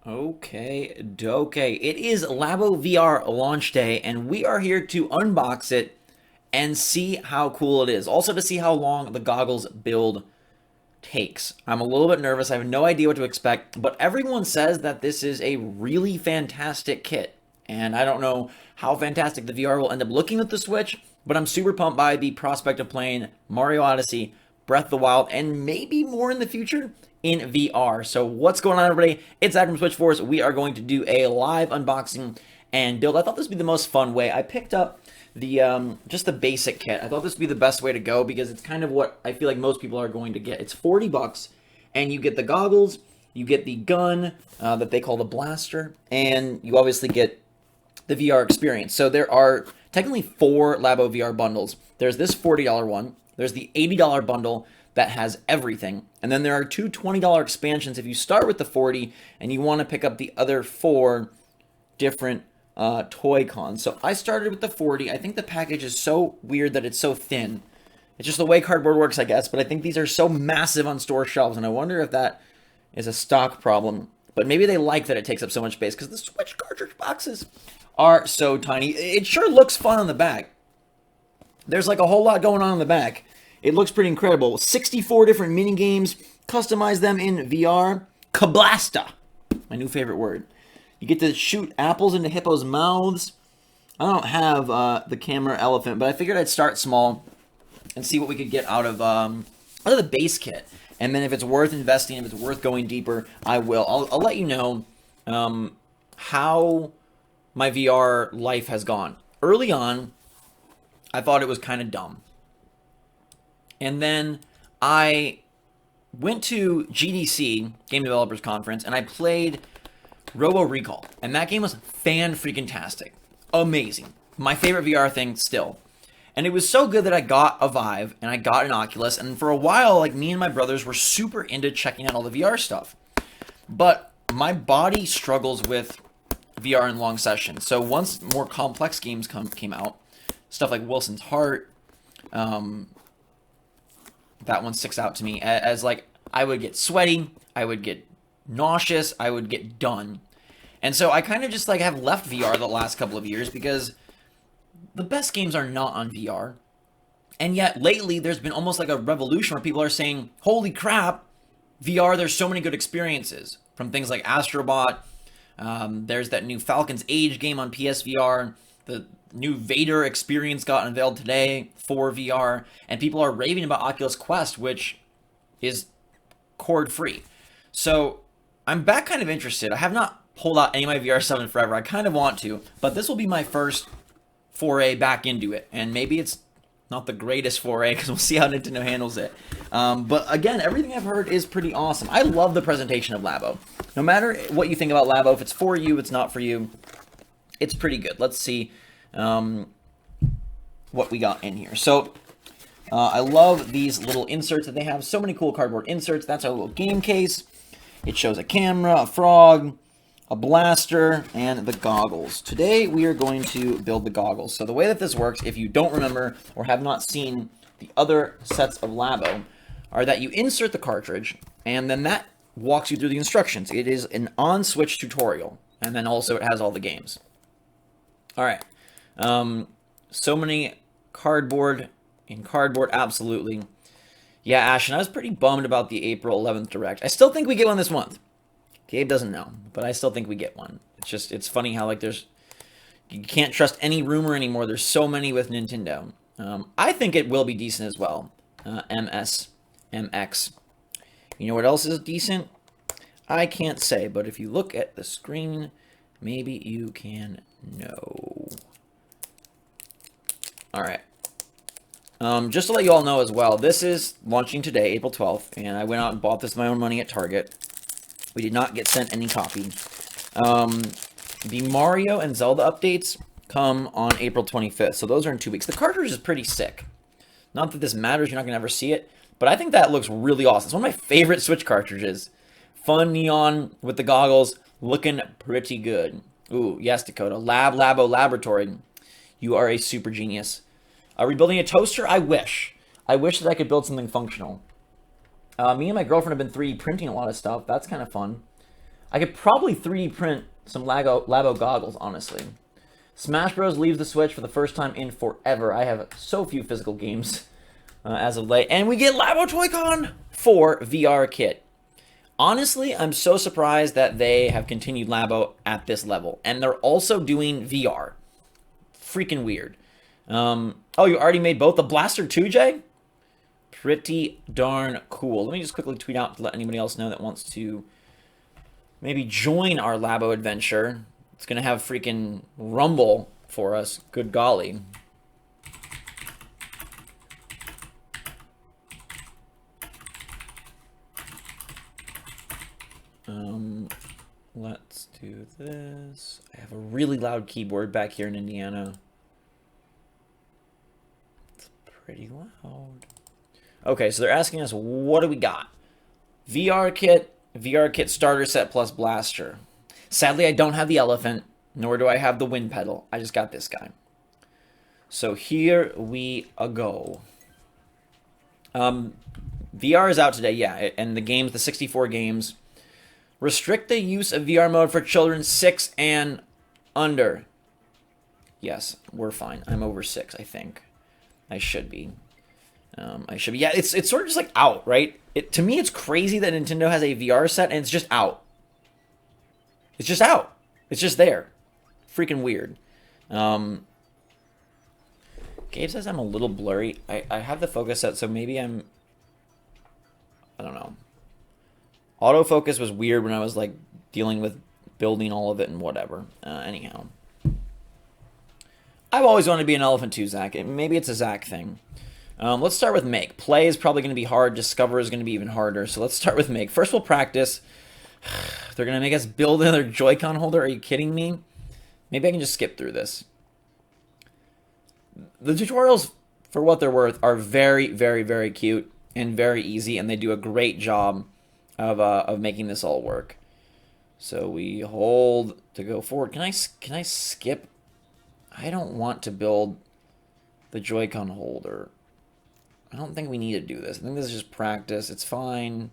Okay, doke. It is LABO VR launch day, and we are here to unbox it and see how cool it is. Also, to see how long the goggles build takes. I'm a little bit nervous. I have no idea what to expect, but everyone says that this is a really fantastic kit. And I don't know how fantastic the VR will end up looking with the Switch, but I'm super pumped by the prospect of playing Mario Odyssey, Breath of the Wild, and maybe more in the future in VR. So what's going on, everybody? It's Zach from SwitchForce. We are going to do a live unboxing and build. I thought this would be the most fun way. I picked up the just the basic kit. I thought this would be the best way to go because it's kind of what I feel like most people are going to get. It's 40 bucks, and you get the goggles, you get the gun that they call the blaster, and you obviously get the VR experience. So there are technically 4 LABO VR bundles. There's this $40 one. There's the $80 bundle that has everything. And then there are 2 $20 expansions if you start with the 40 and you want to pick up the other 4 different toy cons. So I started with the 40. I think the package is so weird that it's so thin. It's just the way cardboard works, I guess. But I think these are so massive on store shelves, and I wonder if that is a stock problem. But maybe they like that it takes up so much space because the Switch cartridge boxes are so tiny. It sure looks fun on the back. There's like a whole lot going on in the back. It looks pretty incredible. 64 different mini games. Customize them in VR. Kablasta, my new favorite word. You get to shoot apples into hippos' mouths. I don't have the camera elephant, but I figured I'd start small and see what we could get out of the base kit. And then if it's worth investing, if it's worth going deeper, I will. I'll let you know how my VR life has gone. Early on, I thought it was kind of dumb. And then I went to GDC, Game Developers Conference, and I played Robo Recall. And that game was fan-freaking-tastic. Amazing. My favorite VR thing still. And it was so good that I got a Vive, and I got an Oculus, and for a while, like, me and my brothers were super into checking out all the VR stuff. But my body struggles with VR in long sessions. So once more complex games came out, stuff like Wilson's Heart, that one sticks out to me as like I would get sweaty, I would get nauseous, I would get done. And so I kind of just like have left VR the last couple of years because the best games are not on VR. And yet lately there's been almost like a revolution where people are saying, holy crap, VR, there's so many good experiences from things like Astrobot. There's that new Falcon's Age game on PSVR. The new Vader experience got unveiled today for VR, and people are raving about Oculus Quest, which is cord-free. So I'm back kind of interested. I have not pulled out any of my VR stuff in forever. I kind of want to, but this will be my first foray back into it, and maybe it's not the greatest foray because we'll see how Nintendo handles it. But again, everything I've heard is pretty awesome. I love the presentation of LABO. No matter what you think about LABO, if it's for you, it's not for you, it's pretty good. Let's see what we got in here. So I love these little inserts that they have. So many cool cardboard inserts. That's our little game case. It shows a camera, a frog, a blaster, and the goggles. Today we are going to build the goggles. So the way that this works, if you don't remember or have not seen the other sets of LABO, are that you insert the cartridge, and then that walks you through the instructions. It is an on-switch tutorial, and then also it has all the games. All right. So many cardboard, absolutely. Yeah, Ashton, I was pretty bummed about the April 11th Direct. I still think we get one this month. Gabe doesn't know, but I still think we get one. It's funny how, like, you can't trust any rumor anymore. There's so many with Nintendo. I think it will be decent as well. MX. You know what else is decent? I can't say, but if you look at the screen, maybe you can know. All right. Just to let you all know as well, this is launching today, April 12th, and I went out and bought this with my own money at Target. We did not get sent any copy. The Mario and Zelda updates come on April 25th, so those are in 2 weeks. The cartridge is pretty sick. Not that this matters, you're not going to ever see it, but I think that looks really awesome. It's one of my favorite Switch cartridges. Fun neon with the goggles, looking pretty good. Ooh, yes, Dakota. LABO Laboratory. You are a super genius. Are we building a toaster? I wish. I wish that I could build something functional. Me and my girlfriend have been 3D printing a lot of stuff. That's kind of fun. I could probably 3D print some LABO goggles, honestly. Smash Bros. Leaves the Switch for the first time in forever. I have so few physical games as of late. And we get LABO Toy-Con 4 VR kit. Honestly, I'm so surprised that they have continued LABO at this level. And they're also doing VR. Freaking weird. Oh, you already made both the Blaster 2, Jay? Pretty darn cool. Let me just quickly tweet out to let anybody else know that wants to maybe join our LABO adventure. It's going to have freaking Rumble for us. Good golly. Let's do this. I have a really loud keyboard back here in Indiana. It's pretty loud. Okay, so they're asking us, what do we got? VR kit starter set plus blaster. Sadly, I don't have the elephant, nor do I have the wind pedal. I just got this guy. So here we go. VR is out today, yeah, and the games, the 64 games, restrict the use of VR mode for children 6 and under. Yes, we're fine. I'm over 6, I think. I should be. Yeah, it's sort of just like out, right? To me, it's crazy that Nintendo has a VR set and it's just out. It's just out. It's just there. Freaking weird. Gabe says I'm a little blurry. I have the focus set, so maybe I don't know. Autofocus was weird when I was like dealing with building all of it and whatever. Anyhow. I've always wanted to be an elephant too, Zach. Maybe it's a Zach thing. Let's start with make. Play is probably going to be hard. Discover is going to be even harder. So let's start with make. First we'll practice. They're going to make us build another Joy-Con holder. Are you kidding me? Maybe I can just skip through this. The tutorials, for what they're worth, are very, very, very cute and very easy. And they do a great job of making this all work. So we hold to go forward. Can I skip? I don't want to build the Joy-Con holder. I don't think we need to do this. I think this is just practice. It's fine.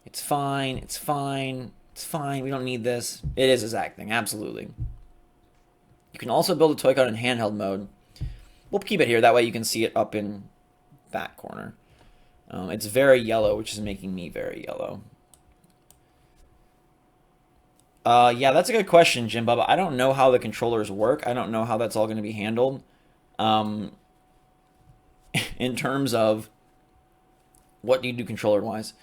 It's fine. It's fine. It's fine. We don't need this. It is a Zach thing. Absolutely. You can also build a Toy-Con in handheld mode. We'll keep it here. That way you can see it up in that corner. It's very yellow, which is making me very yellow. Yeah, that's a good question, Jim Bubba. I don't know how the controllers work. I don't know how that's all going to be handled. In terms of what do you do controller-wise.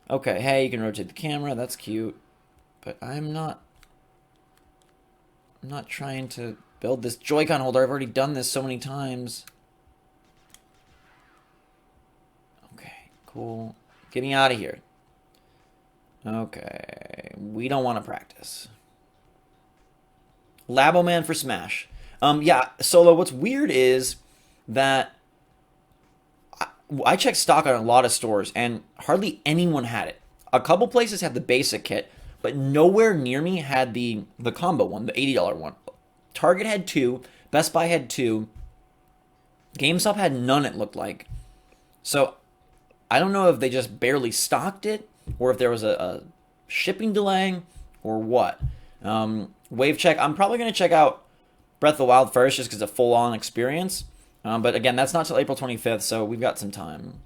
Okay, hey, you can rotate the camera. That's cute. But I'm not trying to build this Joy-Con holder. I've already done this so many times. Okay, cool. Get me out of here. Okay, we don't want to practice. Labo Man for Smash. Yeah, Solo, what's weird is that I checked stock on a lot of stores, and hardly anyone had it. A couple places had the basic kit, but nowhere near me had the combo one, the $80 one. Target had 2, Best Buy had 2, GameStop had none, it looked like. So I don't know if they just barely stocked it, or if there was a shipping delay, or what. Wave check, I'm probably going to check out Breath of the Wild first, just because it's a full-on experience. But again, that's not till April 25th, so we've got some time.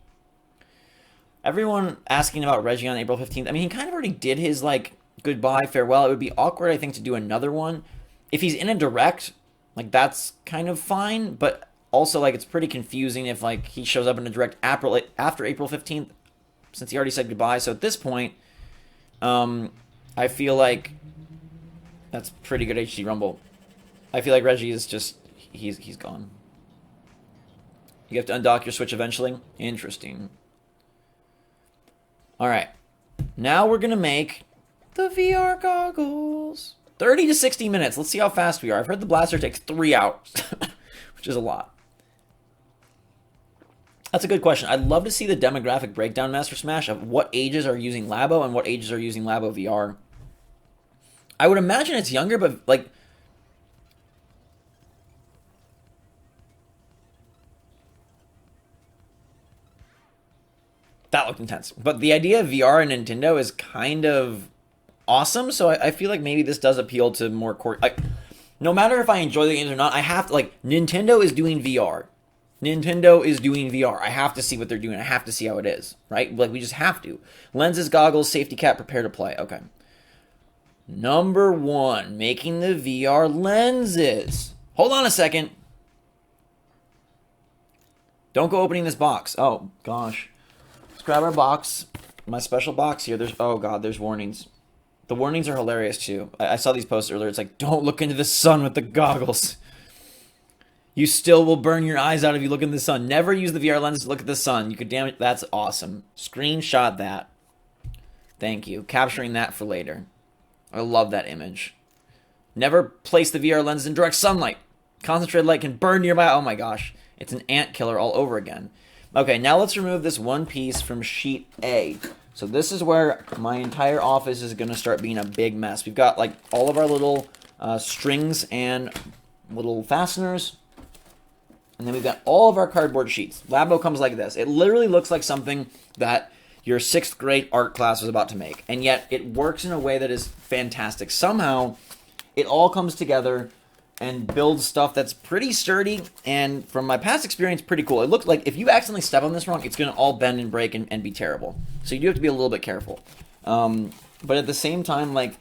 Everyone asking about Reggie on April 15th. I mean, he kind of already did his, like, goodbye, farewell. It would be awkward, I think, to do another one. If he's in a direct, like, that's kind of fine. But also, like, it's pretty confusing if, like, he shows up in a direct after April 15th, since he already said goodbye. So at this point, I feel like that's pretty good HD Rumble. I feel like Reggie is just, he's gone. You have to undock your Switch eventually? Interesting. Alright. Now we're going to make the VR goggles. 30 to 60 minutes. Let's see how fast we are. I've heard the blaster takes 3 hours, which is a lot. That's a good question. I'd love to see the demographic breakdown, Master Smash, of what ages are using Labo and what ages are using Labo VR. I would imagine it's younger, but, like, that looked intense. But the idea of VR and Nintendo is kind of awesome. So I feel like maybe this does appeal to more core. No matter if I enjoy the games or not, I have to, like, Nintendo is doing VR. Nintendo is doing VR. I have to see what they're doing. I have to see how it is, right? Like, we just have to. Lenses, goggles, safety cap, prepare to play. Okay. Number 1, making the VR lenses. Hold on a second. Don't go opening this box. Oh, gosh. Let's grab our box. My special box here. Oh, God, there's warnings. The warnings are hilarious, too. I saw these posts earlier. It's like, don't look into the sun with the goggles. You still will burn your eyes out if you look in the sun. Never use the VR lens to look at the sun. You could damage. That's awesome. Screenshot that. Thank you. Capturing that for later. I love that image. Never place the VR lens in direct sunlight. Concentrated light can burn your eye. Oh my gosh. It's an ant killer all over again. Okay, now let's remove this one piece from sheet A. So this is where my entire office is going to start being a big mess. We've got like all of our little strings and little fasteners. And then we've got all of our cardboard sheets. LABO comes like this. It literally looks like something that your 6th grade art class was about to make. And yet it works in a way that is fantastic. Somehow it all comes together and builds stuff that's pretty sturdy, and from my past experience, pretty cool. It looks like if you accidentally step on this wrong, it's going to all bend and break and be terrible. So you do have to be a little bit careful. But at the same time, like,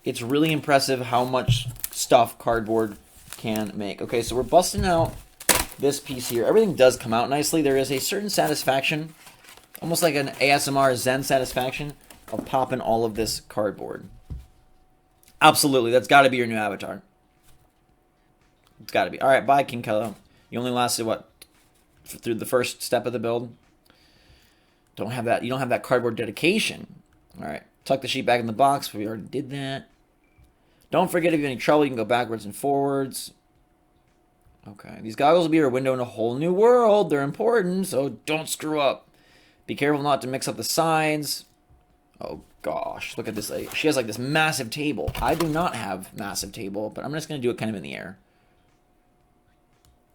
it's really impressive how much stuff cardboard can make. Okay, so we're busting out this piece here. Everything does come out nicely. There is a certain satisfaction, almost like an ASMR Zen satisfaction, of popping all of this cardboard. Absolutely, that's got to be your new avatar. It's got to be. All right, bye, King Kello. You only lasted, what, through the first step of the build? Don't have that. You don't have that cardboard dedication. All right, tuck the sheet back in the box. We already did that. Don't forget, if you have any trouble, you can go backwards and forwards. Okay, these goggles will be your window in a whole new world. They're important, so don't screw up. Be careful not to mix up the sides. Oh, gosh. Look at this lady. She has, like, this massive table. I do not have massive table, but I'm just going to do it kind of in the air.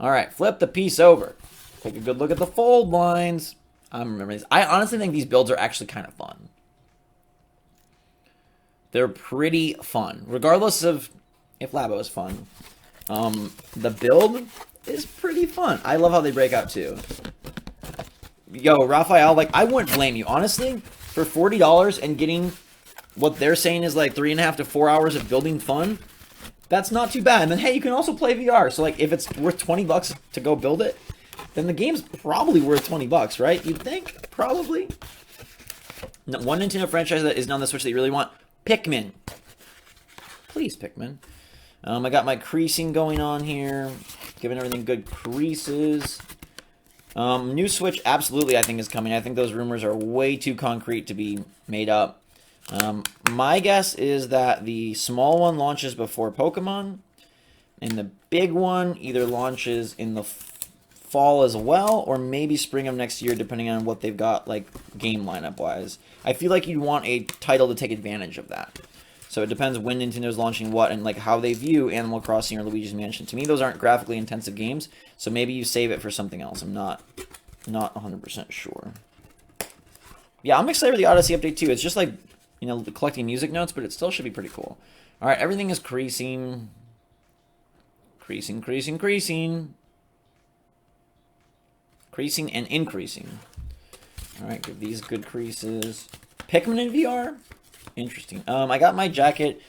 All right, flip the piece over. Take a good look at the fold lines. I'm remembering this. I honestly think these builds are actually kind of fun. They're pretty fun, regardless of if LABO is fun. The build is pretty fun. I love how they break out too. Yo, Raphael, like, I wouldn't blame you. Honestly, for $40 and getting what they're saying is like 3.5 to 4 hours of building fun, that's not too bad. And then, hey, you can also play VR. So, like, if it's worth $20 to go build it, then the game's probably worth $20, right? You'd think? Probably. No, one Nintendo franchise that is on the Switch that you really want, Pikmin. Please, Pikmin. I got my creasing going on here, giving everything good creases. New Switch, absolutely, I think is coming. I think those rumors are way too concrete to be made up. My guess is that the small one launches before Pokemon, and the big one either launches in the fall as well, or maybe spring of next year, depending on what they've got, like, game lineup-wise. I feel like you'd want a title to take advantage of that. So it depends when Nintendo's launching what and, like, how they view Animal Crossing or Luigi's Mansion. To me, those aren't graphically intensive games, so maybe you save it for something else. I'm not 100% sure. Yeah, I'm excited for the Odyssey update, too. It's just like, you know, collecting music notes, but it still should be pretty cool. All right, everything is creasing. Creasing, creasing, creasing. Creasing and increasing. All right, give these good creases. Pikmin in VR? Interesting. I got my jacket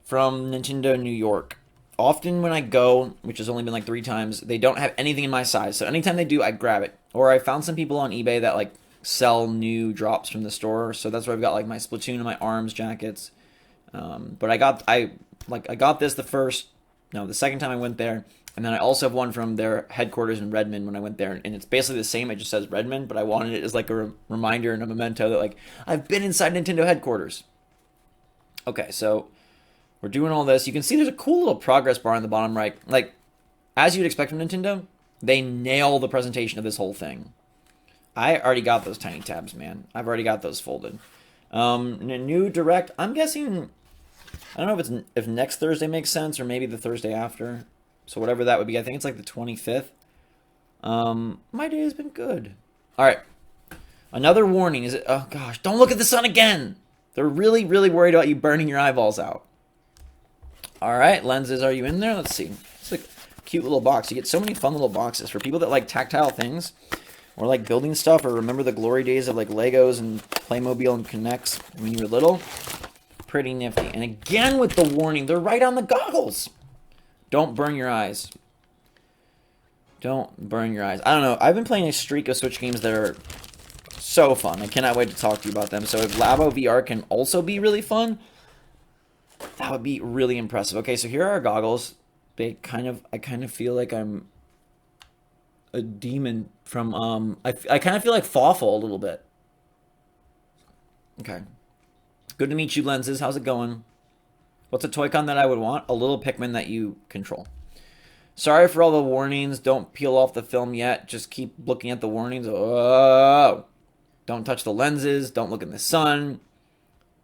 from Nintendo New York. Often when I go, which has only been like 3 times, they don't have anything in my size. So anytime they do, I grab it. Or I found some people on eBay that, like, sell new drops from the store. So that's where I've got, like, my Splatoon and my ARMS jackets. But I got this the second time I went there. And then I also have one from their headquarters in Redmond when I went there. And it's basically the same. It just says Redmond, but I wanted it as, like, a reminder and a memento that, like, I've been inside Nintendo headquarters. Okay, so we're doing all this. You can see there's a cool little progress bar on the bottom right. Like, as you'd expect from Nintendo, they nail the presentation of this whole thing. I already got those tiny tabs, man. I've already got those folded. New Direct, I'm guessing, I don't know if next Thursday makes sense or maybe the Thursday after. So whatever that would be, I think it's like the 25th. My day has been good. All right. Another warning. Oh gosh, don't look at the sun again. They're really, really worried about you burning your eyeballs out. All right, lenses, are you in there? Let's see. It's like a cute little box. You get so many fun little boxes for people that like tactile things or like building stuff or remember the glory days of like Legos and Playmobil and Connects when you were little. Pretty nifty. And again with the warning, they're right on the goggles. Don't burn your eyes. Don't burn your eyes. I don't know. I've been playing a streak of Switch games that are so fun. I cannot wait to talk to you about them. So if LABO VR can also be really fun, that would be really impressive. Okay, so here are our goggles. I kind of feel like I'm a demon from I kind of feel like Fawful a little bit. Okay. Good to meet you, lenses. How's it going? What's a Toy-Con that I would want? A little Pikmin that you control. Sorry for all the warnings. Don't peel off the film yet. Just keep looking at the warnings. Oh. Don't touch the lenses. Don't look in the sun.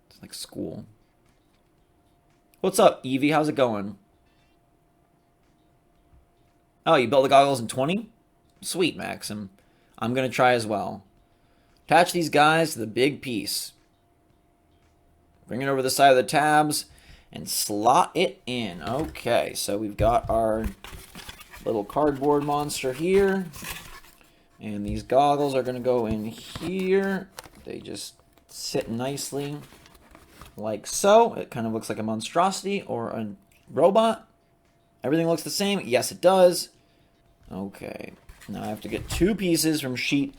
It's like school. What's up, Evie? How's it going? Oh, you built the goggles in 20? Sweet, Maxim. I'm going to try as well. Attach these guys to the big piece. Bring it over the side of the tabs and slot it in. Okay, so we've got our little cardboard monster here. And these goggles are going to go in here. They just sit nicely like so. It kind of looks like a monstrosity or a robot. Everything looks the same. Yes, it does. Okay. Now I have to get 2 pieces from sheet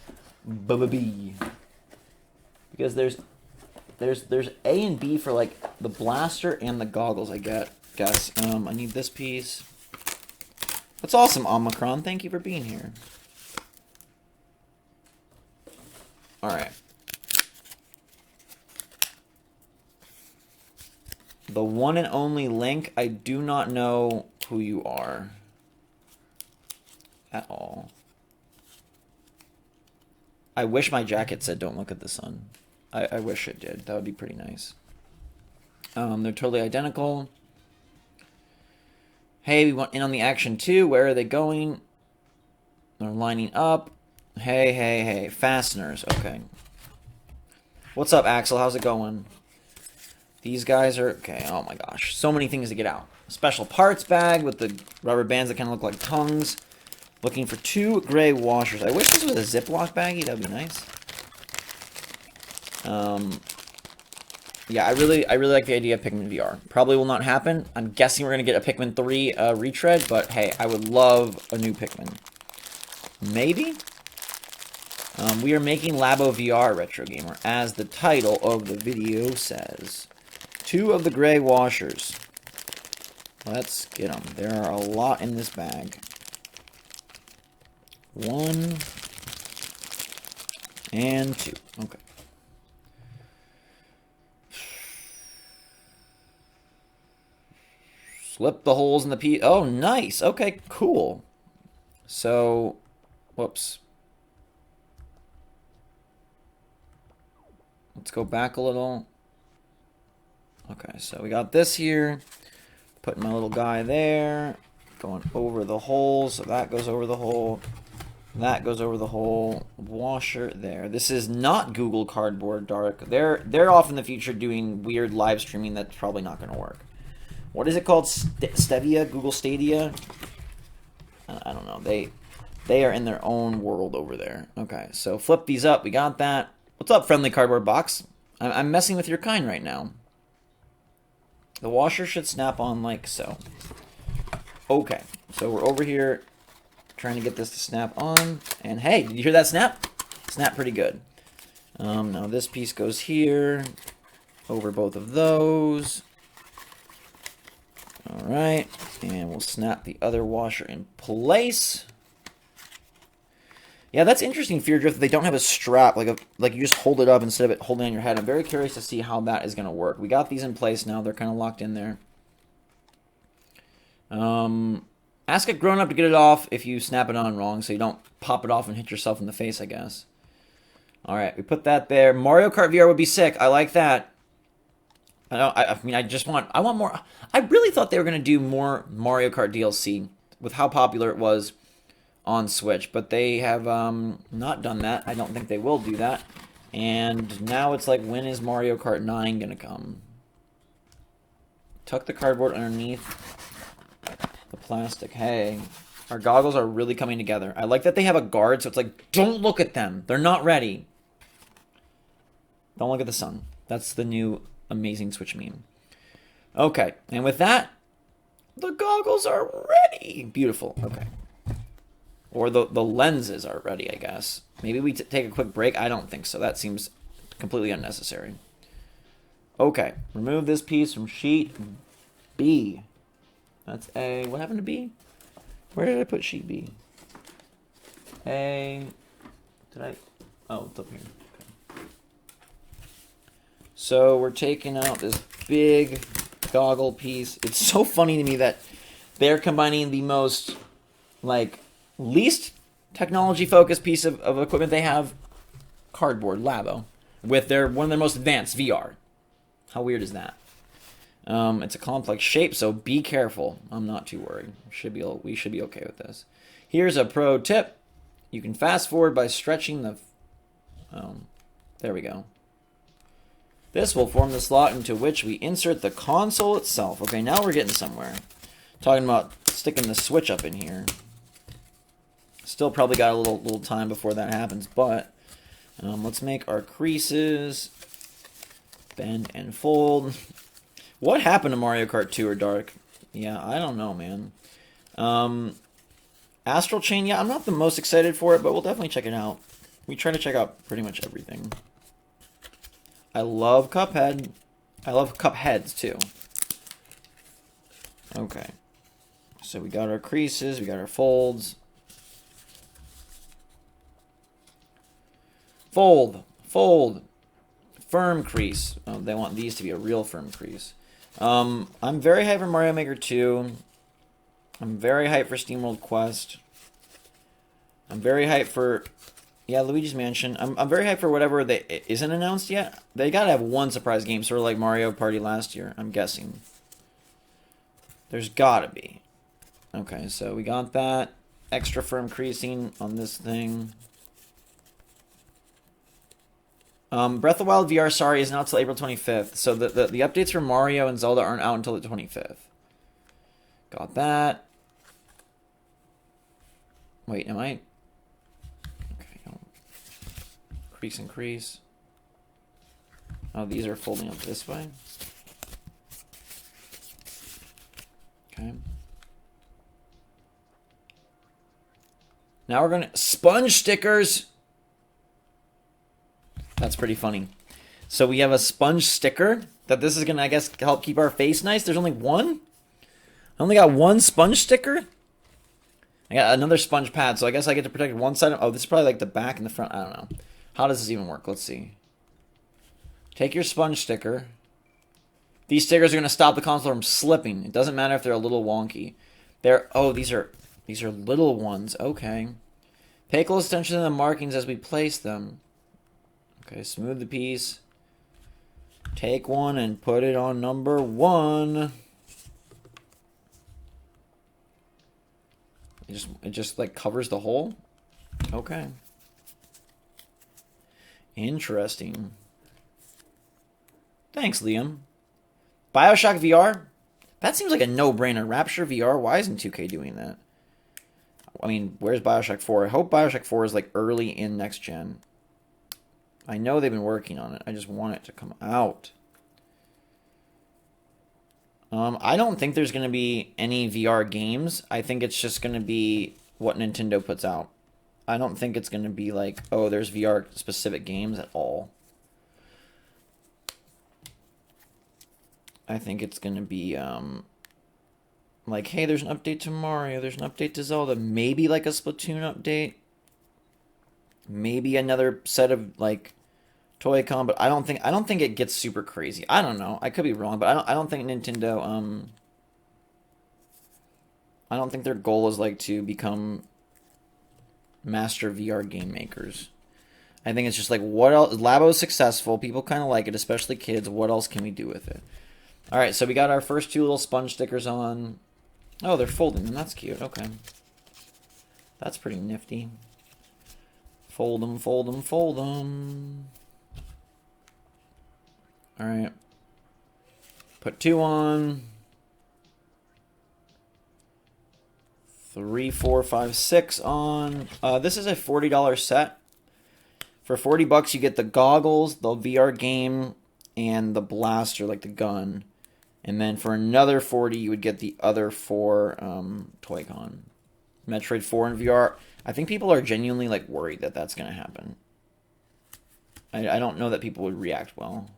B. Because there's A and B for like the blaster and the goggles, I guess. I need this piece. That's awesome, Omicron. Thank you for being here. Alright. The one and only Link, I do not know who you are. At all. I wish my jacket said don't look at the sun. I wish it did. That would be pretty nice. They're totally identical. Hey, we want in on the action too. Where are they going? They're lining up. Hey. Fasteners. Okay. What's up, Axel? How's it going? These guys are... Okay, oh my gosh. So many things to get out. Special parts bag with the rubber bands that kind of look like tongues. Looking for 2 gray washers. I wish this was a Ziploc baggie. That would be nice. Yeah, I really like the idea of Pikmin VR. Probably will not happen. I'm guessing we're going to get a Pikmin 3 retread, but hey, I would love a new Pikmin. Maybe? We are making LABO VR Retro Gamer, as the title of the video says. 2 of the gray washers. Let's get them. There are a lot in this bag. 1 and 2. Okay. Slip the holes in the piece. Oh, nice. Okay, cool. So, whoops. Let's go back a little. Okay, so we got this here. Putting my little guy there. Going over the hole, so that goes over the hole. That goes over the hole. Washer there. This is not Google Cardboard Dark. They're off in the future doing weird live streaming that's probably not going to work. What is it called? Stevia? Google Stadia? I don't know. They are in their own world over there. Okay, so flip these up. We got that. What's up, friendly cardboard box? I'm messing with your kind right now. The washer should snap on like so. Okay, so we're over here trying to get this to snap on. And hey, did you hear that snap? Snap pretty good. Now this piece goes here. Over both of those. Alright, and we'll snap the other washer in place. Yeah, that's interesting, Fear Drift. They don't have a strap, like you just hold it up instead of it holding on your head. I'm very curious to see how that is going to work. We got these in place now. They're kind of locked in there. Ask a grown-up to get it off if you snap it on wrong, so you don't pop it off and hit yourself in the face, I guess. Alright, we put that there. Mario Kart VR would be sick. I like that. I want more. I really thought they were going to do more Mario Kart DLC with how popular it was on Switch, but they have not done that. I don't think they will do that. And now it's like, when is Mario Kart 9 gonna come? Tuck the cardboard underneath the plastic. Hey, our goggles are really coming together. I like that they have a guard, so it's like, don't look at them. They're not ready. Don't look at the sun. That's the new amazing Switch meme. Okay, and with that, the goggles are ready. Beautiful. Okay. Or the lenses are ready, I guess. Maybe we take a quick break. I don't think so. That seems completely unnecessary. Okay, remove this piece from sheet B. That's A. What happened to B? Where did I put sheet B? A. Did I? Oh, it's up here. Okay. So we're taking out this big goggle piece. It's so funny to me that they're combining the most, like, least technology-focused piece of equipment they have, cardboard, LABO, with one of their most advanced, VR. How weird is that? It's a complex shape, so be careful. I'm not too worried. We should be okay with this. Here's a pro tip. You can fast forward by stretching the... there we go. This will form the slot into which we insert the console itself. Okay, now we're getting somewhere. Talking about sticking the Switch up in here. Still probably got a little time before that happens, but let's make our creases. Bend and fold. What happened to Mario Kart 2 or Dark? Yeah, I don't know, man. Astral Chain, yeah, I'm not the most excited for it, but we'll definitely check it out. We try to check out pretty much everything. I love Cuphead. I love Cupheads, too. Okay. So we got our creases, we got our folds. Fold. Fold. Firm crease. Oh, they want these to be a real firm crease. I'm very hyped for Mario Maker 2. I'm very hyped for SteamWorld Quest. I'm very hyped for... Yeah, Luigi's Mansion. I'm very hyped for whatever isn't announced yet. They gotta have one surprise game, sort of like Mario Party last year, I'm guessing. There's gotta be. Okay, so we got that. Extra firm creasing on this thing. Breath of the Wild VR, sorry, is not until April 25th. So the updates for Mario and Zelda aren't out until the 25th. Got that. Wait, am I... Okay, crease and crease. Oh, these are folding up this way. Okay. Now we're gonna... Sponge stickers! That's pretty funny. So we have a sponge sticker that this is going to, I guess, help keep our face nice. There's only one? I only got one sponge sticker? I got another sponge pad, so I guess I get to protect one side. Oh, this is probably like the back and the front. I don't know. How does this even work? Let's see. Take your sponge sticker. These stickers are going to stop the console from slipping. It doesn't matter if they're a little wonky. Oh, these are little ones. Okay. Pay close attention to the markings as we place them. Okay, smooth the piece. Take one and put it on number 1. It just like covers the hole. Okay. Interesting. Thanks, Liam. BioShock VR? That seems like a no-brainer. Rapture VR? Why isn't 2K doing that? I mean, where's BioShock 4? I hope BioShock 4 is like early in next gen. I know they've been working on it. I just want it to come out. I don't think there's going to be any VR games. I think it's just going to be what Nintendo puts out. I don't think it's going to be like, oh, there's VR specific games at all. I think it's going to be like, hey, there's an update to Mario, there's an update to Zelda, maybe like a Splatoon update. Maybe another set of like Toy-Con, but I don't think it gets super crazy. I don't know. I could be wrong, but I don't think Nintendo I don't think their goal is like to become master VR game makers. I think it's just like, what else? LABO is successful. People kind of like it, especially kids. What else can we do with it? All right, so we got our first 2 little sponge stickers on. Oh, they're folding them. That's cute. Okay. That's pretty nifty. Fold them, fold them, fold them. All right. Put 2 on. 3, 4, 5, 6 on. This is a $40 set. For 40 bucks, you get the goggles, the VR game, and the blaster, like the gun. And then for another 40, you would get the other 4 Toy-Con. Metroid 4 in VR. I think people are genuinely like worried that that's going to happen. I don't know that people would react well.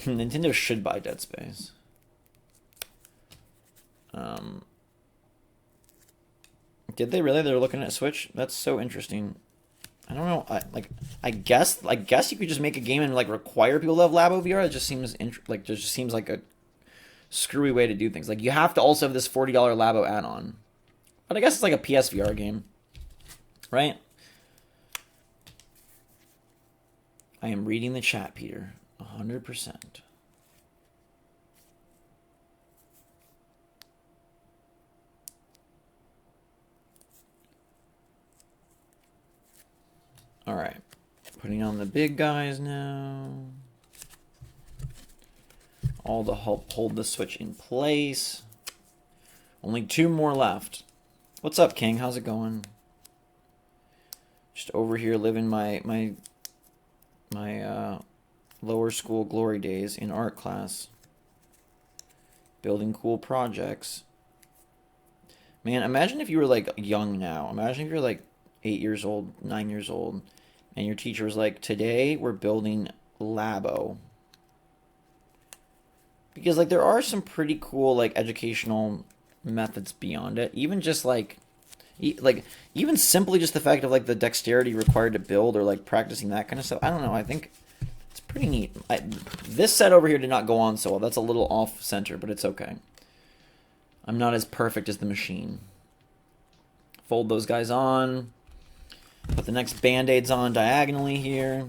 Nintendo should buy Dead Space. Did they really? They're looking at Switch? That's so interesting. I don't know. I guess you could just make a game and like require people to have LABO VR. It just seems like a screwy way to do things. Like you have to also have this $40 LABO add-on. But I guess it's like a PSVR game, right? I am reading the chat, Peter. 100%. All right. Putting on the big guys now. All to help hold the Switch in place. Only 2 more left. What's up, King? How's it going? Just over here living my lower school glory days in art class. Building cool projects. Man, imagine if you were like young now. Imagine if you're like 8 years old, 9 years old, and your teacher was like, today we're building LABO. Because like there are some pretty cool like educational methods beyond it. Even just like even simply just the fact of like the dexterity required to build or like practicing that kind of stuff. I don't know. I think it's pretty neat. This set over here did not go on so well. That's a little off center, but it's okay. I'm not as perfect as the machine. Fold those guys on. Put the next band-aids on diagonally here.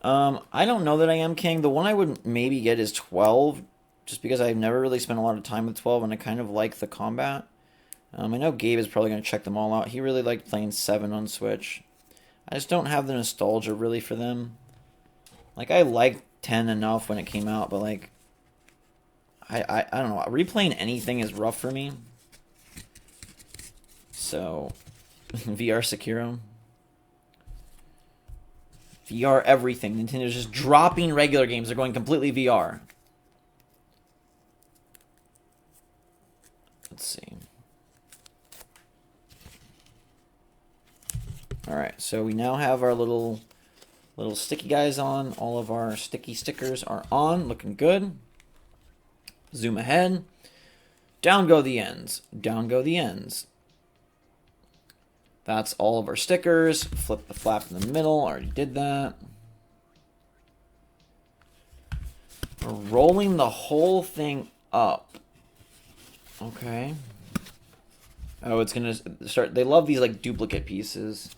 I don't know that I am king. The one I would maybe get is 12, just because I've never really spent a lot of time with 12, and I kind of like the combat. I know Gabe is probably going to check them all out. He really liked playing 7 on Switch. I just don't have the nostalgia really for them. Like, I liked 10 enough when it came out, but like, I don't know. Replaying anything is rough for me. So, VR Sekiro. VR everything. Nintendo's just dropping regular games. They're going completely VR. Let's see. Alright, so we now have our little sticky guys on. All of our sticky stickers are on. Looking good. Zoom ahead. Down go the ends. Down go the ends. That's all of our stickers. Flip the flap in the middle. Already did that. We're rolling the whole thing up. Okay. Oh, it's going to start. They love these like duplicate pieces.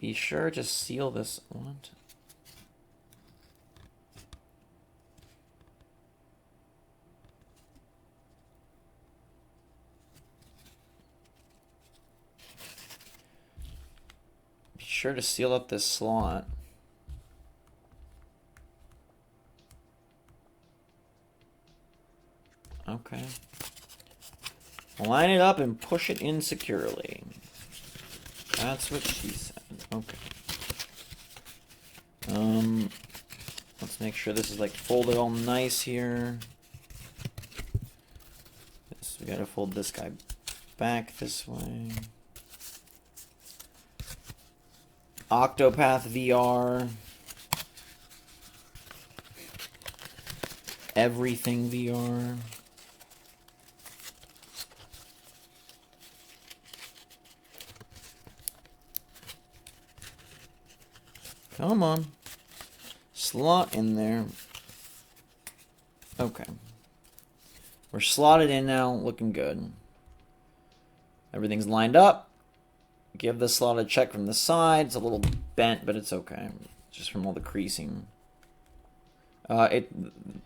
Be sure to seal this. What? Sure to seal up this slot. Okay. Line it up and push it in securely. That's what she said. Okay. Let's make sure this is like folded all nice here. We gotta fold this guy back this way. Octopath VR. Everything VR. Come on. Slot in there. Okay. We're slotted in now, looking good. Everything's lined up. Give the slot a check from the side. It's a little bent, but it's okay. Just from all the creasing. Breath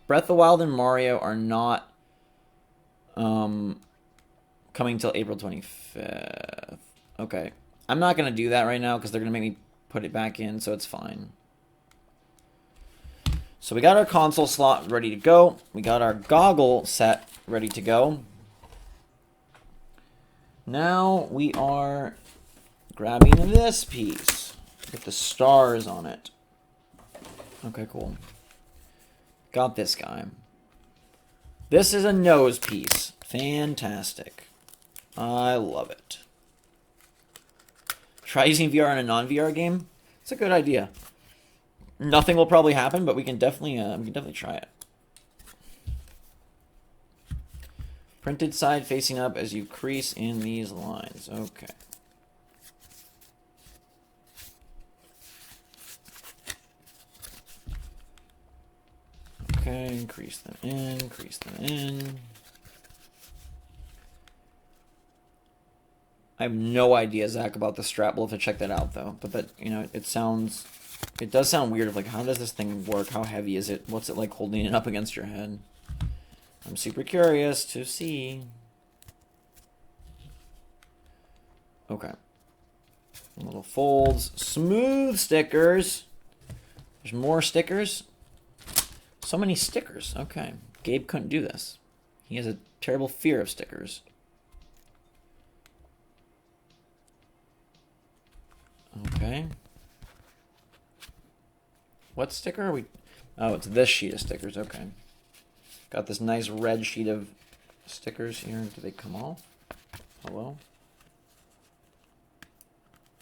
of the Wild and Mario are not coming till April 25th. Okay. I'm not going to do that right now because they're going to make me put it back in so it's fine. So we got our console slot ready to go. We got our goggle set ready to go. Now we are grabbing this piece with the stars on it. Okay, cool. Got this guy. This is a nose piece. Fantastic. I love it. Try using VR in a non-VR game. It's a good idea. Nothing will probably happen, but we can definitely try it. Printed side facing up as you crease in these lines. Okay. Okay, crease them in, crease them in. I have no idea, Zach, about the strap. We'll have to check that out, though. But that, you know, it does sound weird. Like, how does this thing work? How heavy is it? What's it like holding it up against your head? I'm super curious to see. Okay. Little folds. Smooth stickers. There's more stickers. So many stickers. Okay. Gabe couldn't do this. He has a terrible fear of stickers. Okay. What sticker are we? Oh, it's this sheet of stickers. Okay. Got this nice red sheet of stickers here. Do they come off? Hello?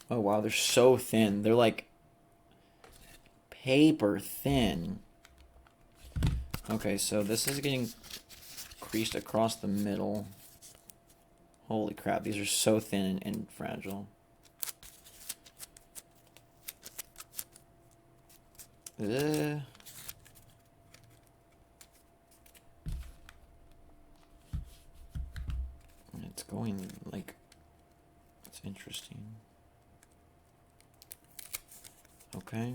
Oh, wow. They're so thin. They're like paper thin. Okay, so this is getting creased across the middle. Holy crap. These are so thin and fragile. It's going like, it's interesting. Okay.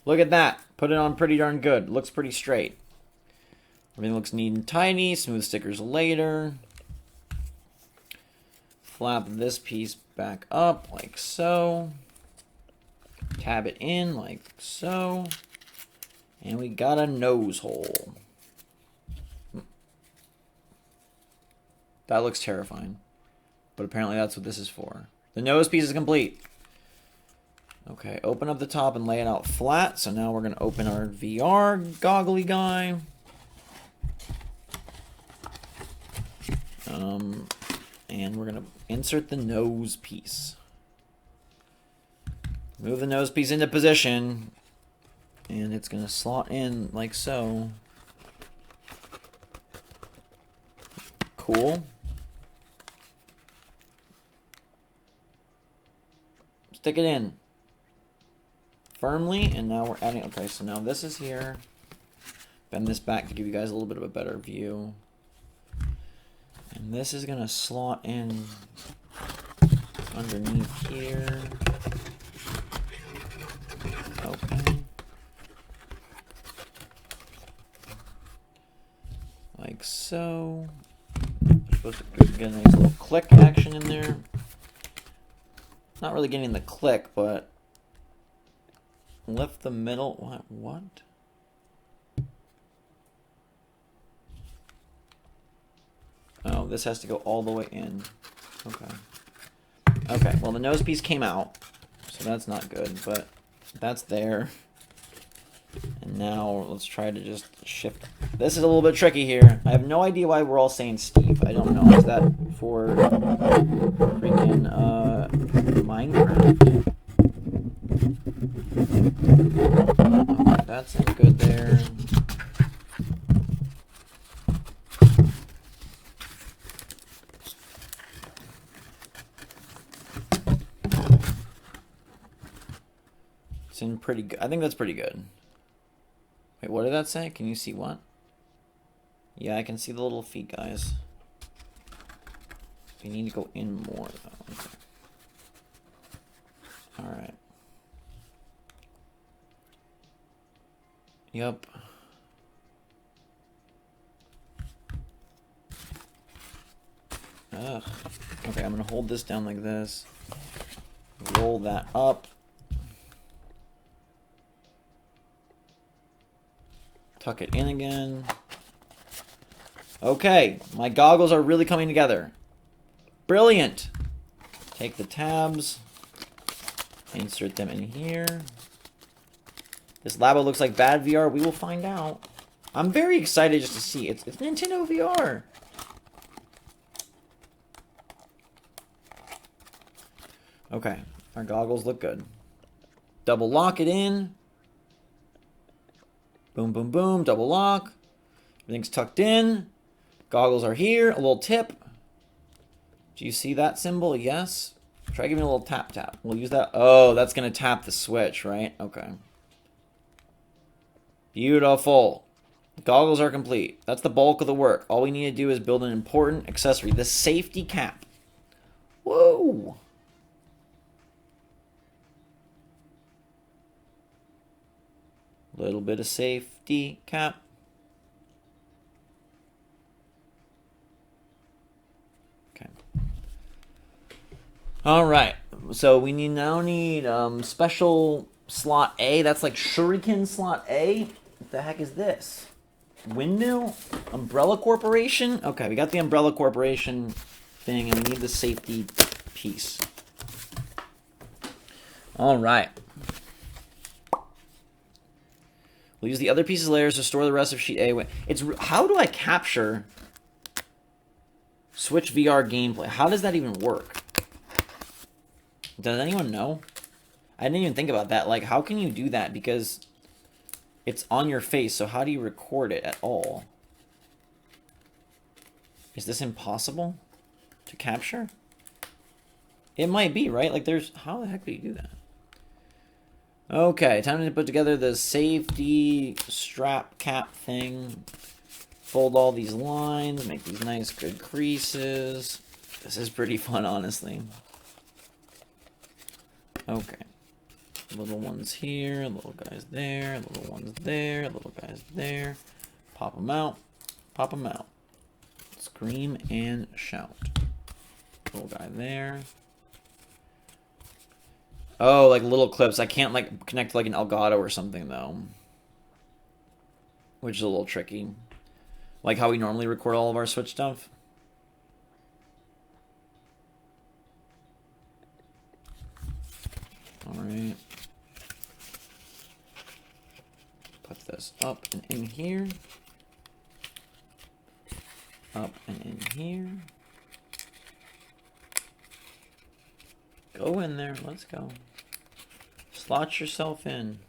Look at that. Put it on pretty darn good. Looks pretty straight. Everything looks neat and tidy. Smooth stickers later. Flap this piece back up like so. Tab it in like so. And we got a nose hole. That looks terrifying. But apparently that's what this is for. The nose piece is complete. Okay, open up the top and lay it out flat. So now we're going to open our VR goggly guy. And we're going to insert the nose piece. Move the nose piece into position. And it's going to slot in like so. Cool. Stick it in firmly, and now we're adding. Okay, so now this is here. Bend this back to give you guys a little bit of a better view. And this is gonna slot in underneath here. Okay. Like so. Supposed to get a nice little click action in there. Not really getting the click, but lift the middle. What? Oh, this has to go all the way in. Okay. Okay, well the nose piece came out, so that's not good, but that's there. And now let's try to just shift. This is a little bit tricky here. I have no idea why we're all saying Steve. I don't know. Is that for freaking Minecraft? Okay, that's not good there. It's in pretty good. I think that's pretty good. Wait, what did that say? Can you see what? Yeah, I can see the little feet, guys. We need to go in more, though. Okay. Alright. Yep. Ugh. Okay, I'm gonna hold this down like this. Roll that up. Tuck it in again. Okay, my goggles are really coming together. Brilliant. Take the tabs. Insert them in here. This LABO looks like bad VR. We will find out. I'm very excited just to see. It's Nintendo VR. Okay, our goggles look good. Double lock it in. Boom, boom, boom. Double lock. Everything's tucked in. Goggles are here. A little tip. Do you see that symbol? Yes. Try giving it a little tap tap. We'll use that. Oh, that's going to tap the switch, right? Okay. Beautiful. The goggles are complete. That's the bulk of the work. All we need to do is build an important accessory. The safety cap. Whoa. Little bit of safety cap. Okay. All right. So we now need special slot A. That's like Shuriken slot A. What the heck is this? Windmill? Umbrella Corporation? Okay, we got the Umbrella Corporation thing, and we need the safety piece. All right. We'll use the other pieces layers to store the rest of sheet A. How do I capture Switch VR gameplay? How does that even work? Does anyone know? I didn't even think about that. Like, how can you do that? Because it's on your face, so how do you record it at all? Is this impossible to capture? It might be, right? Like, how the heck do you do that? Okay, time to put together the safety strap cap thing. Fold all these lines, make these nice good creases. This is pretty fun, honestly. Okay. Little ones here, little guys there, little ones there, little guys there. Pop them out, pop them out. Scream and shout. Little guy there. Oh, like little clips. I can't like connect to like an Elgato or something though. Which is a little tricky. Like how we normally record all of our Switch stuff. Alright. Put this up and in here. Up and in here. Go in there. Let's go. Slot yourself in.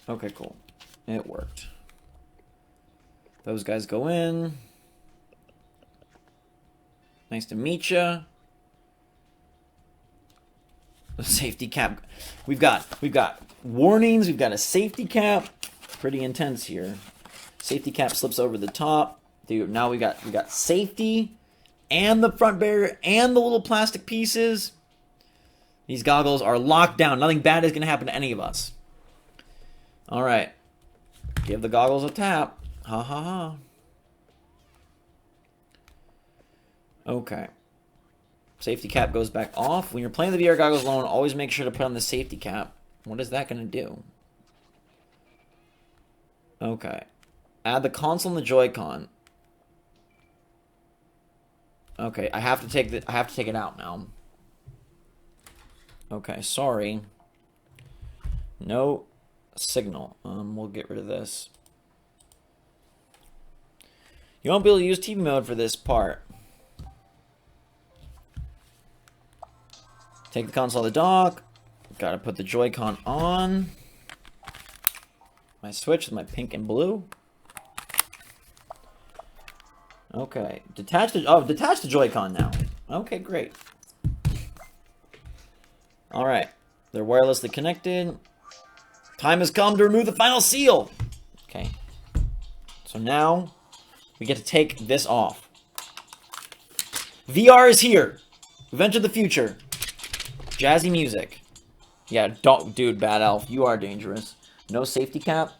Okay, cool. It worked. Those guys go in. Nice to meet ya. The safety cap. We've got warnings. We've got a safety cap. Pretty intense here. Safety cap slips over the top. Dude, now we got safety and the front barrier and the little plastic pieces. These goggles are locked down. Nothing bad is gonna happen to any of us. All right. Give the goggles a tap. Ha ha ha. Okay. Safety cap goes back off. When you're playing the VR goggles alone, always make sure to put on the safety cap. What is that going to do? Okay. Add the console and the Joy-Con. Okay, I have to take it out now. Okay, sorry. No signal. We'll get rid of this. You won't be able to use TV mode for this part. Take the console of the dock. Gotta put the Joy-Con on. My Switch with my pink and blue. Okay. Detach the Joy-Con now. Okay, great. Alright. They're wirelessly connected. Time has come to remove the final seal. Okay. So now we get to take this off. VR is here. We've entered the future. Jazzy music. Yeah, dude, Bad Elf, you are dangerous. No safety cap.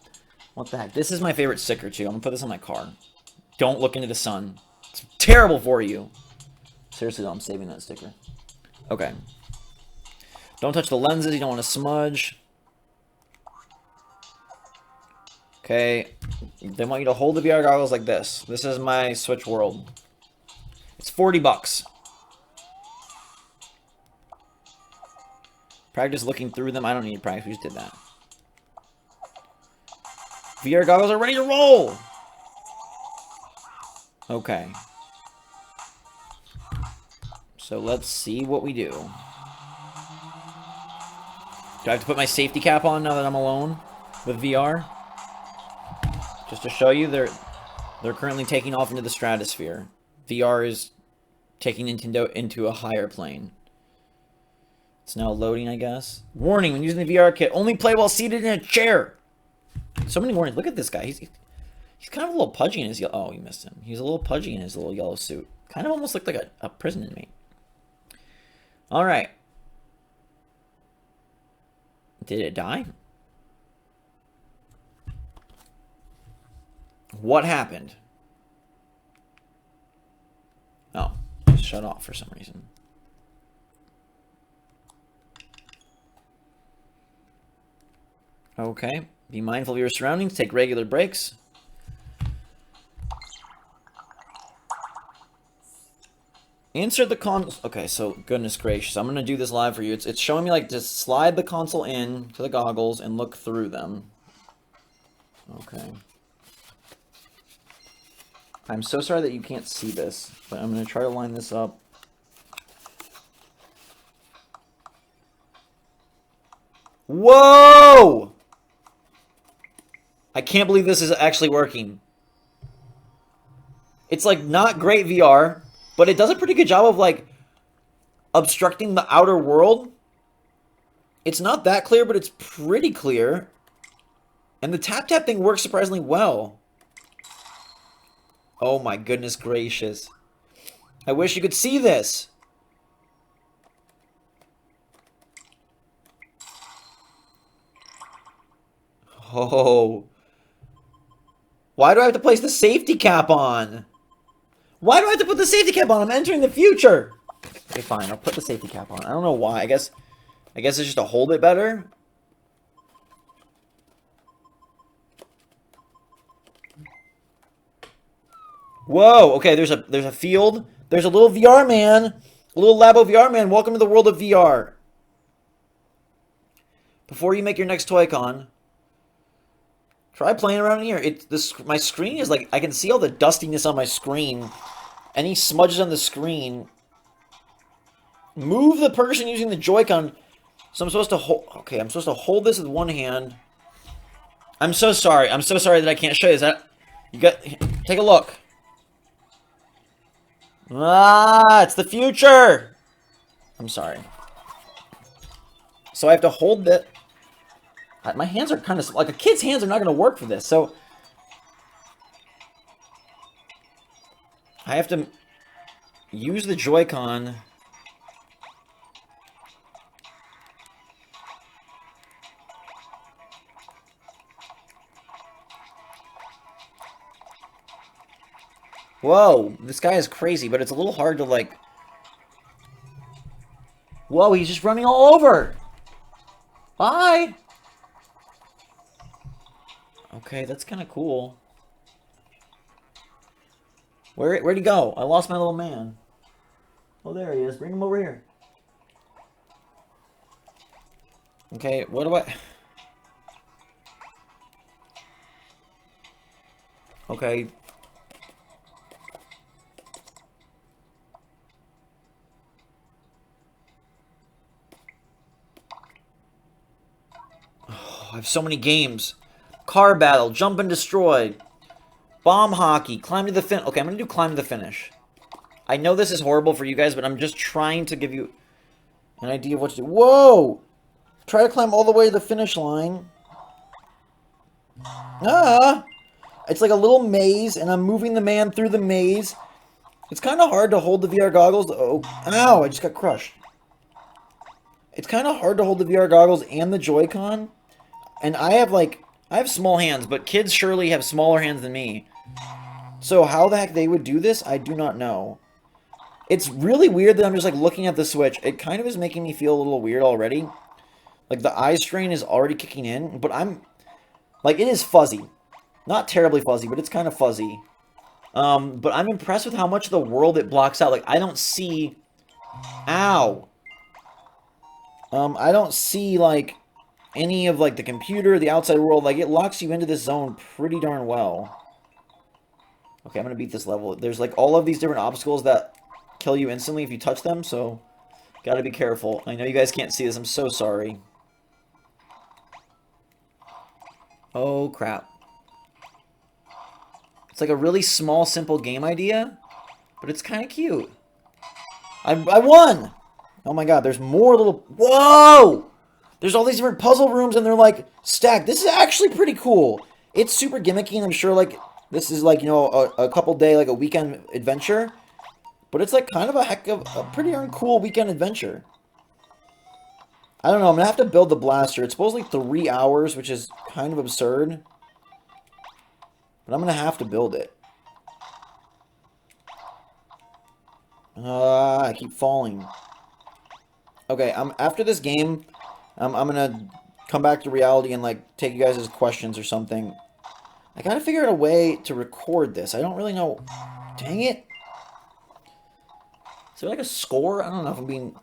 What the heck? This is my favorite sticker, too. I'm going to put this on my car. Don't look into the sun. It's terrible for you. Seriously, though, I'm saving that sticker. Okay. Don't touch the lenses. You don't want to smudge. Okay. They want you to hold the VR goggles like this. This is my Switch World. It's 40 bucks. Practice looking through them. I don't need practice. We just did that. VR goggles are ready to roll. Okay. So let's see what we do. Do I have to put my safety cap on now that I'm alone with VR? Just to show you, they're currently taking off into the stratosphere. VR is taking Nintendo into a higher plane. It's now loading, I guess. Warning, when using the VR kit, only play while seated in a chair. So many warnings. Look at this guy. He's kind of a little pudgy in his yellow... Oh, you missed him. He's a little pudgy in his little yellow suit. Kind of almost looked like a prison inmate. All right. Did it die? What happened? Oh, it shut off for some reason. Okay. Be mindful of your surroundings. Take regular breaks. Insert the console. Okay, so goodness gracious, I'm gonna do this live for you. It's showing me like just slide the console in to the goggles and look through them. Okay. I'm so sorry that you can't see this, but I'm gonna try to line this up. Whoa! I can't believe this is actually working. It's like not great VR. But it does a pretty good job of, like, obstructing the outer world. It's not that clear, but it's pretty clear. And the tap-tap thing works surprisingly well. Oh my goodness gracious. I wish you could see this. Oh. Why do I have to place the safety cap on? Why do I have to put the safety cap on? I'm entering the future. Okay, fine. I'll put the safety cap on. I don't know why. I guess it's just to hold it better. Whoa. Okay, there's a field. There's a little VR man. A little Labo VR man. Welcome to the world of VR. Before you make your next Toy-Con, try playing around in here. My screen is like, I can see all the dustiness on my screen. Any smudges on the screen. Move the person using the Joy-Con. So I'm supposed to hold... Okay, I'm supposed to hold this with one hand. I'm so sorry. I'm so sorry that I can't show you. Is that... You got... Take a look. Ah, it's the future! I'm sorry. So I have to hold that... My hands are kind of... Like, a kid's hands are not going to work for this, so... I have to use the Joy-Con. Whoa, this guy is crazy, but it's a little hard to, like... Whoa, he's just running all over! Bye! Okay, that's kind of cool. Where'd he go? I lost my little man. Oh, there he is. Bring him over here. Okay, what do I... Okay. Oh, I have so many games. Car battle, jump and destroy. Bomb hockey, climb to the finish. Okay, I'm going to do climb to the finish. I know this is horrible for you guys, but I'm just trying to give you an idea of what to do. Whoa! Try to climb all the way to the finish line. Ah! It's like a little maze, and I'm moving the man through the maze. It's kind of hard to hold the VR goggles. Oh, ow! I just got crushed. It's kind of hard to hold the VR goggles and the Joy-Con. And I have small hands, but kids surely have smaller hands than me. So how the heck they would do this, I do not know. It's really weird that I'm just like looking at the Switch. It kind of is making me feel a little weird already. Like the eye strain is already kicking in, but I'm like, it is fuzzy. Not terribly fuzzy, but it's kind of fuzzy. But I'm impressed with how much of the world it blocks out. Like I don't see, ow. I don't see like any of like the computer, the outside world. Like it locks you into this zone pretty darn well. Okay, I'm gonna beat this level. There's like all of these different obstacles that kill you instantly if you touch them, so gotta be careful. I know you guys can't see this. I'm so sorry. Oh, crap. It's like a really small, simple game idea, but it's kind of cute. I won! Oh my god, there's more little... Whoa! There's all these different puzzle rooms, and they're, like, stacked. This is actually pretty cool. It's super gimmicky, and I'm sure, like, this is, like, you know, a couple day, like, a weekend adventure. But it's, like, kind of a pretty darn cool weekend adventure. I don't know, I'm gonna have to build the blaster. It's supposedly 3 hours, which is kind of absurd. But I'm gonna have to build it. I keep falling. Okay, after this game, I'm gonna come back to reality and like take you guys as questions or something. I gotta figure out a way to record this. I don't really know. Dang it. Is there like a score? I don't know if I'm being...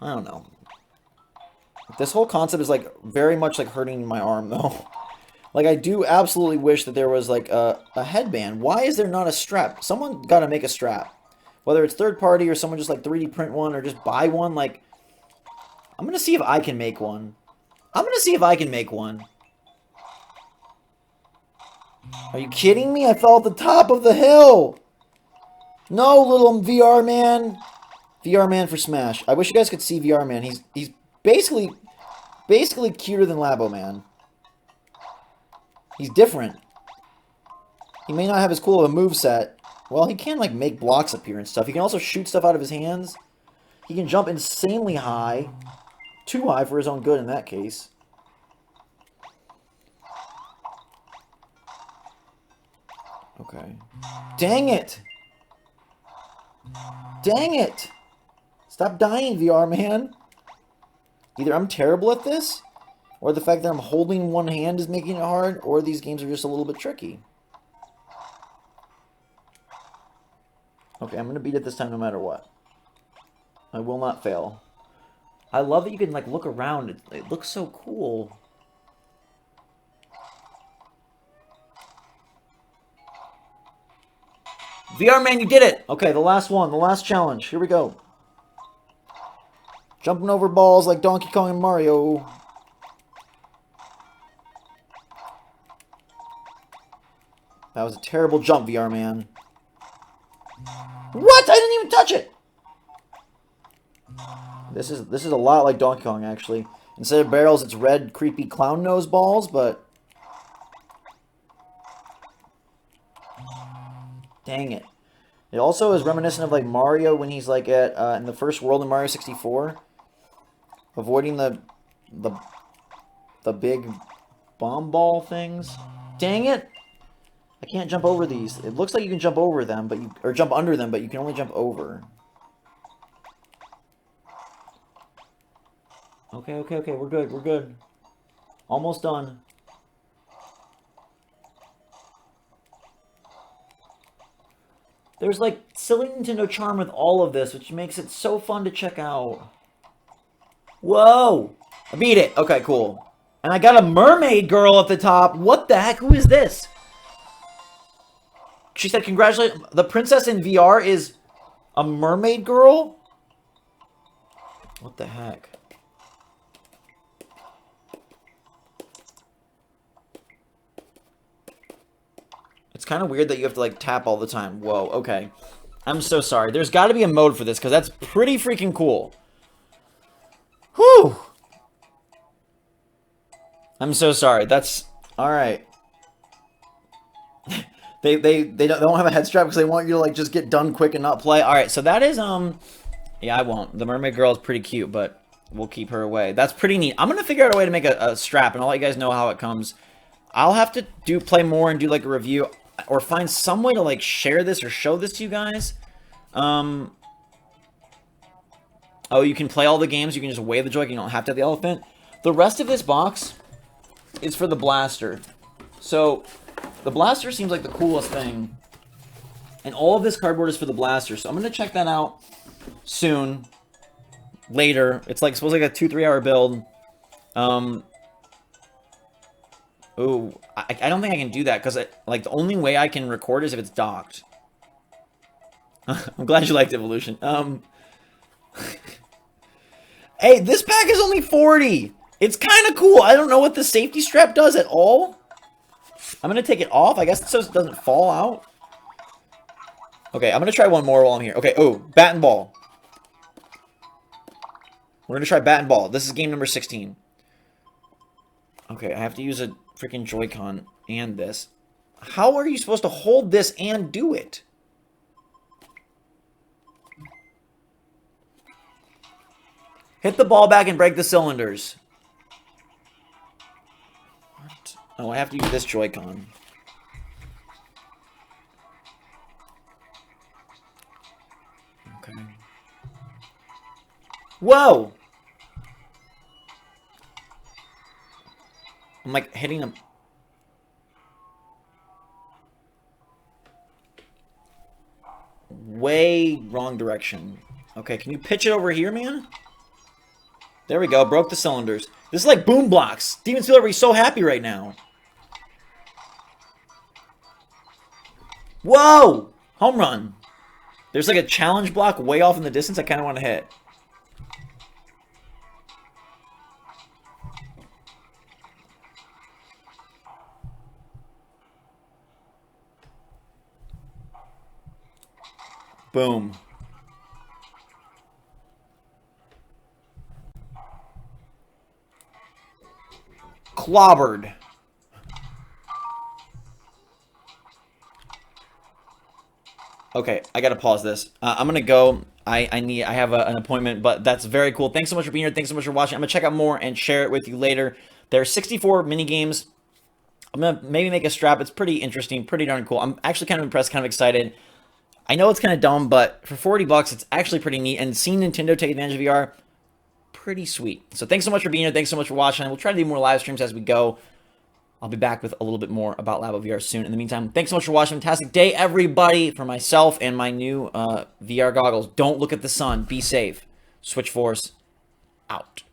I don't know. This whole concept is like very much like hurting my arm though. Like I do absolutely wish that there was like a headband. Why is there not a strap? Someone gotta make a strap. Whether it's third party or someone just like 3D print one or just buy one. Like, I'm gonna see if I can make one. I'm gonna see if I can make one. Are you kidding me? I fell at the top of the hill. No, little VR man. VR man for Smash. I wish you guys could see VR man. He's basically cuter than LABO man. He's different. He may not have as cool of a moveset. Well, he can like make blocks appear and stuff. He can also shoot stuff out of his hands. He can jump insanely high. Too high for his own good in that case. Okay. Dang it! Dang it! Stop dying, VR man. Either I'm terrible at this, or the fact that I'm holding one hand is making it hard, or these games are just a little bit tricky. Okay, I'm going to beat it this time no matter what. I will not fail. I love that you can, like, look around. It looks so cool. VR man, you did it! Okay, the last one. The last challenge. Here we go. Jumping over balls like Donkey Kong and Mario. That was a terrible jump, VR man. What? I didn't even touch it! This is a lot like Donkey Kong, actually. Instead of barrels, it's red, creepy clown nose balls, but... Dang it. It also is reminiscent of, like, Mario when he's, like, at, in the first world in Mario 64. Avoiding the big bomb ball things. Dang it! I can't jump over these. It looks like you can jump over them, but or jump under them, but you can only jump over. Okay, we're good. Almost done. There's like silly Nintendo charm with all of this, which makes it so fun to check out. Whoa! I beat it! Okay, cool. And I got a mermaid girl at the top. What the heck? Who is this? She said, congratulations. The princess in VR is a mermaid girl? What the heck? It's kind of weird that you have to, like, tap all the time. Whoa, okay. I'm so sorry. There's got to be a mode for this, because that's pretty freaking cool. Whew! I'm so sorry. That's... Alright. They don't have a head strap because they want you to, like, just get done quick and not play. Alright, so that is, yeah, I won't. The mermaid girl is pretty cute, but We'll keep her away. That's pretty neat. I'm going to figure out a way to make a strap, and I'll let you guys know how it comes. I'll have to play more and do like a review, or find some way to like share this or show this to you guys. Oh, you can play all the games. You can just wave the Joy-Con. You don't have to have the elephant. The rest of this box is for the blaster. So, the blaster seems like the coolest thing. And all of this cardboard is for the blaster. So, I'm going to check that out soon. Later. It's like supposed to be like a 2-3 hour build. Oh, I don't think I can do that because like the only way I can record is if it's docked. I'm glad you liked Evolution. Hey, this pack is only 40. It's kind of cool. I don't know what the safety strap does at all. I'm going to take it off. I guess so it doesn't fall out. Okay, I'm going to try one more while I'm here. Okay, oh, bat and ball. We're going to try bat and ball. This is game number 16. Okay, I have to use a freaking Joy-Con and this. How are you supposed to hold this and do it? Hit the ball back and break the cylinders. What? Oh, I have to use this Joy-Con. Okay. Whoa! I'm like hitting them. Way wrong direction. Okay, can you pitch it over here, man? There we go, broke the cylinders. This is like boom blocks. Steven Spielberg is so happy right now. Whoa! Home run. There's like a challenge block way off in the distance I kind of want to hit. Boom. Clobbered. Okay, I gotta pause this. I'm gonna go. I have an appointment, but that's very cool. Thanks so much for being here. Thanks so much for watching. I'm gonna check out more and share it with you later. There are 64 mini games. I'm gonna maybe make a strap. It's pretty interesting, pretty darn cool. I'm actually kind of impressed, kind of excited. I know it's kind of dumb, but for 40 bucks, it's actually pretty neat. And seeing Nintendo take advantage of VR, pretty sweet. So thanks so much for being here. Thanks so much for watching. We'll try to do more live streams as we go. I'll be back with a little bit more about LABO VR soon. In the meantime, thanks so much for watching. Fantastic day, everybody. For myself and my new VR goggles, don't look at the sun. Be safe. SwitchForce out.